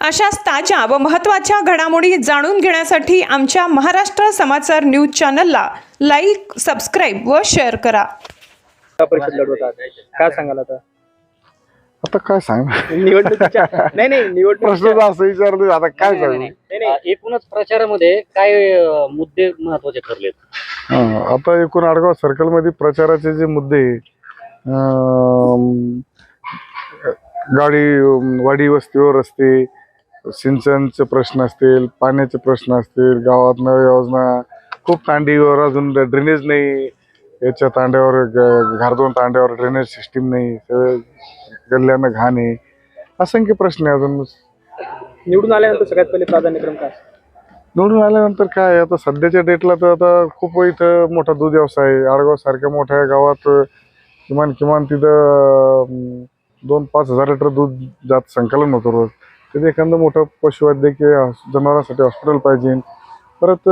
अशाच ताज्या व महत्त्वाच्या घडामोडी जाणून घेण्यासाठी आमच्या महाराष्ट्र समाचार न्यूज चॅनलला लाईक, सबस्क्राईब व शेअर करा. परिषद लढवतात काय सांगाल आता? आता काय सांग निवडणुकीच्या नाही निवडणूक प्रश्न असं विचारलं आता काय सांगू. एकूणच प्रचारामध्ये काय मुद्दे महत्वाचे ठरलेत? आता एकूण आडगाव सर्कल मध्ये प्रचाराचे जे मुद्दे गाडी वाडी वस्तीवर रस्ते, सिंचनचे प्रश्न असतील, पाण्याचे प्रश्न असतील, गावात नव्या योजना, खूप तांडीवर अजून ड्रेनेज नाही, याच्या तांड्यावर घरदोन तांड्यावर ड्रेनेज सिस्टीम नाही, सगळं गल्ल्यानं घाण आहे, असंख्य प्रश्न आहे. अजून निवडून आल्यानंतर सगळ्यात पहिले प्राधान्यक्रम काय? निवडून आल्यानंतर काय आता सध्याच्या डेटला तर आता खूप इथं मोठा दूध व्यवसाय आहे. आडगाव सारख्या मोठ्या गावात किमान तिथं 2-5 हजार लिटर दूध जात संकलन होतं रोज. तिथे एखादं मोठं पशुवैद्यकीय जनावरांसाठी हॉस्पिटल पाहिजे. परत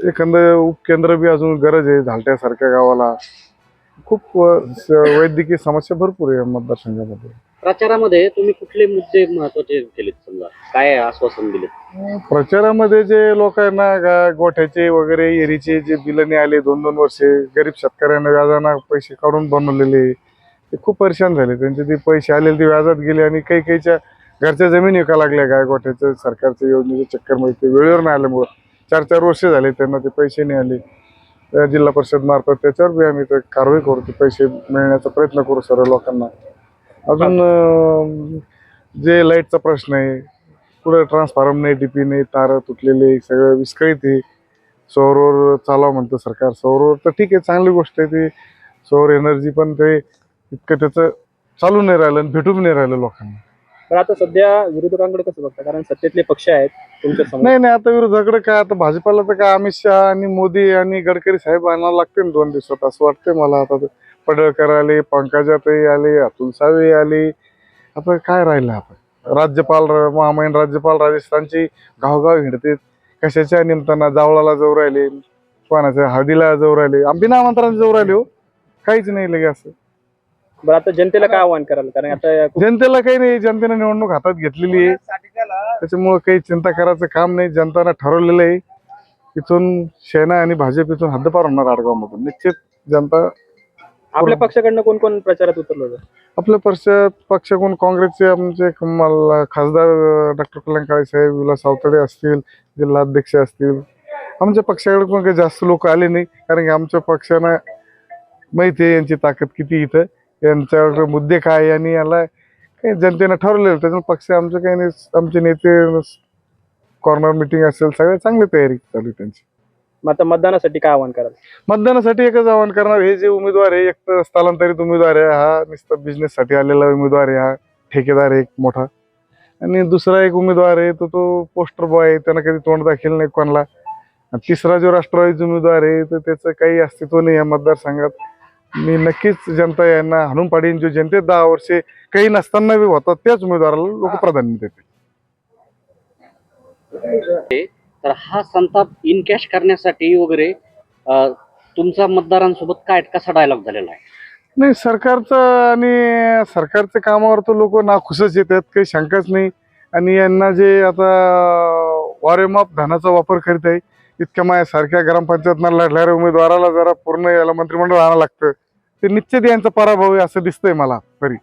एखादं उपकेंद्र बी अजून गरज आहे. झालट्यासारख्या गावाला खूप वैद्यकीय समस्या भरपूर आहे मतदारसंघामध्ये. प्रचारामध्ये तुम्ही कुठले मुद्दे महत्वाचे केलेत? समजा काय आश्वासन दिले प्रचारामध्ये? जे लोकांना गोठ्याचे वगैरे एरीचे जे बिलं नाही आले 2-2 वर्षे, गरीब शेतकऱ्यांना व्याजाना पैसे काढून बनवलेले, ते खूप परेशान झाले. त्यांचे ते पैसे आलेले ते व्याजात गेले आणि काहीच्या घरच्या जमीन विका लागल्या काय गोठ्याच्या सरकारच्या योजनेच्या चक्करमध्ये. ते वेळेवर नाही आल्यामुळं 4-4 वर्ष झाले त्यांना ते पैसे नाही आले. जिल्हा परिषद मार्फत त्याच्यावर बी आम्ही ते कारवाई करू, ते पैसे मिळण्याचा प्रयत्न करू सर्व लोकांना. अजून जे लाईटचा प्रश्न आहे, पुढे ट्रान्सफॉर्मर नाही, डीपी नाही, तार तुटलेले, सगळं विस्कळीत आहे. सौरवर चालवा म्हणतं सरकार. सौरवर तर ठीक आहे, चांगली गोष्ट आहे ती सौर एनर्जी, पण ते इतकं त्याचं चालू नाही राहिलं आणि भेटून नाही राहिलं लोकांना. पण आता सध्या विरोधकांकडे कसं बघता? कारण सत्तेतले पक्ष आहेत तुमच्या समोर. नाही आता विरोधाकडे काय, आता भाजपाला तर काय अमित शहा आणि मोदी आणि गडकरी साहेब आणावं लागते ना 2 दिवसात, असं वाटतंय मला. आता पडळकर आले, पंकजाताई आले, अतुल सावे आले, आता काय राहिलं? आता राज्यपाल महामहिन राज्यपाल राजस्थानची गावगाव हिंडते, कशाच्या निमित्तानं जावळाला जाऊ राहिले, कोणाच्या हळदीला जाऊ राहिले, बिना आमंत्रणाला जाऊ राहिले. हो, काहीच नाही लगे असं. बरं, आता जनतेला काय आव्हान कराल? कारण आता जनतेला काही नाही, जनतेने निवडणूक हातात घेतलेली आहे, त्याच्यामुळे काही चिंता करायचं काम नाही. जनतानं ठरवलेलं आहे इथून सेना आणि भाजप इथून हद्दपार होणार आडगाव मधून निश्चित. जनता आपल्या पक्षाकडनं कोण प्रचारात उतरलं होतं? आपल्या पक्षाकडून काँग्रेसचे आमचे खासदार डॉक्टर कल्याण काळे साहेब, विलास सावतडे असतील, जिल्हाध्यक्ष असतील. आमच्या पक्षाकडे पण काही जास्त लोक आले नाही, कारण की आमच्या पक्षानं माहिती आहे यांची ताकद किती, इथं यांच्यावर मुद्दे काय आणि याला काही जनतेनं ठरवलेलं. त्याच्यामुळे पक्ष आमचं काही नाही. आमचे नेते कॉर्नर मिटिंग असेल, सगळे चांगली तयारी चालू आहे त्यांची. मग आता मतदानासाठी काय आव्हान कराल? मतदानासाठी एकच आवाहन करणार, हे जे उमेदवार आहे, एक तर स्थलांतरित उमेदवार आहे, हा नुसतं बिझनेससाठी आलेला उमेदवार आहे, हा ठेकेदार आहे एक मोठा. आणि दुसरा एक उमेदवार आहे तो पोस्टर बॉय आहे, त्यांना कधी तोंड दाखल नाही कोणाला. तिसरा जो राष्ट्रवादीचा उमेदवार आहे तर त्याचं काही अस्तित्व नाही या मतदारसंघात. मी नक्कीच जनता यांना हाणून पाडीन. जो जनतेत 10 वर्षे काही नसताना बी होता त्याच उमेदवाराला लोक प्राधान्य देते. तर हा संताप इन कॅश करण्यासाठी वगैरे तुमचा मतदारांसोबत काय कसा डायलॉग झालेला आहे? नाही, सरकारच्या कामावर तर लोक नाखुशच येतात, काही शंकाच नाही. आणि यांना जे आता वारेमाप धनाचा वापर करीत आहे, इतक्या माझ्यासारख्या ग्रामपंचायतला लढणाऱ्या उमेदवाराला जरा पूर्ण याला मंत्रिमंडळ आणावं लागतं, ते निश्चित यांचा पराभव आहे असं दिसतंय मला तरी.